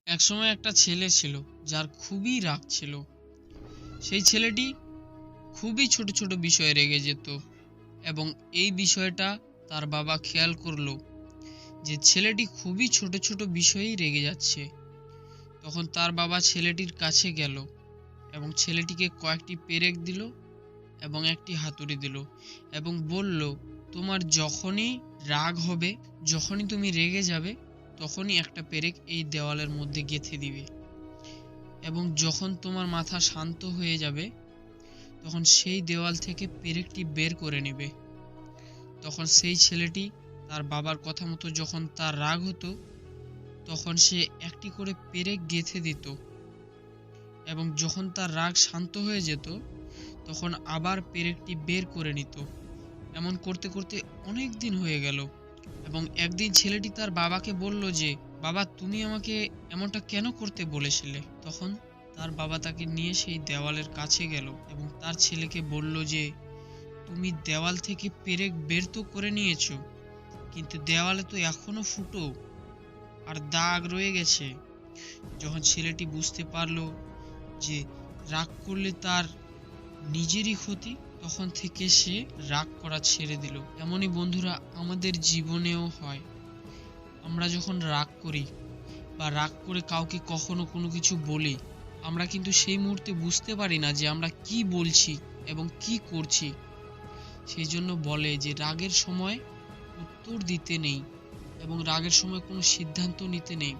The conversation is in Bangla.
একসময় একটা ছেলে ছিল যার খুবই রাগ ছিল। সেই ছেলেটি খুবই ছোট ছোট বিষয়ে রেগে যেত এবং এই বিষয়টা তার বাবা খেয়াল করলো যে ছেলেটি খুবই ছোট ছোট বিষয়েই রেগে যাচ্ছে। তখন তার বাবা ছেলেটির কাছে গেল এবং ছেলেটিকে কয়েকটি পেরেক দিল এবং একটি হাতুড়ি দিল এবং বলল, তোমার যখনই রাগ হবে, যখনই তুমি রেগে যাবে, তখনই একটা পেরেক এই দেওয়ালের মধ্যে গেঁথে দিবে এবং যখন তোমার মাথা শান্ত হয়ে যাবে তখন সেই দেওয়াল থেকে পেরেকটি বের করে নেবে। তখন সেই ছেলেটি তার বাবার কথা মতো যখন তার রাগ হতো তখন সে একটি করে পেরেক গেঁথে দিত এবং যখন তার রাগ শান্ত হয়ে যেত তখন আবার পেরেকটি বের করে নিত। এমন করতে করতে অনেক দিন হয়ে গেল এবং একদিন ছেলেটি তার বাবাকে বলল যে, বাবা, তুমি আমাকে এমনটা কেন করতে বলেছিলে? তখন তার বাবা তাকে নিয়ে সেই দেওয়ালের কাছে গেল এবং তার ছেলেকে বলল যে, তুমি দেওয়াল থেকে পেরেক বের তো করে নিয়েছো, কিন্তু দেওয়ালে তো এখনো ফুটো আর দাগ রয়ে গেছে। যখন ছেলেটি বুঝতে পারল যে রাগ করলে তার নিজেরই ক্ষতি, তখন থেকে সে রাগ করা ছেড়ে দিল। এমনই বন্ধুরা আমাদের জীবনেও হয়। আমরা যখন রাগ করি বা রাগ করে কাউকে কখনো কোনো কিছু বলি, আমরা কিন্তু সেই মুহূর্তে বুঝতে পারি না যে আমরা কি বলছি এবং কি করছি। সেই জন্য বলে যে রাগের সময় উত্তর দিতে নেই এবং রাগের সময় কোনো সিদ্ধান্ত নিতে নেই।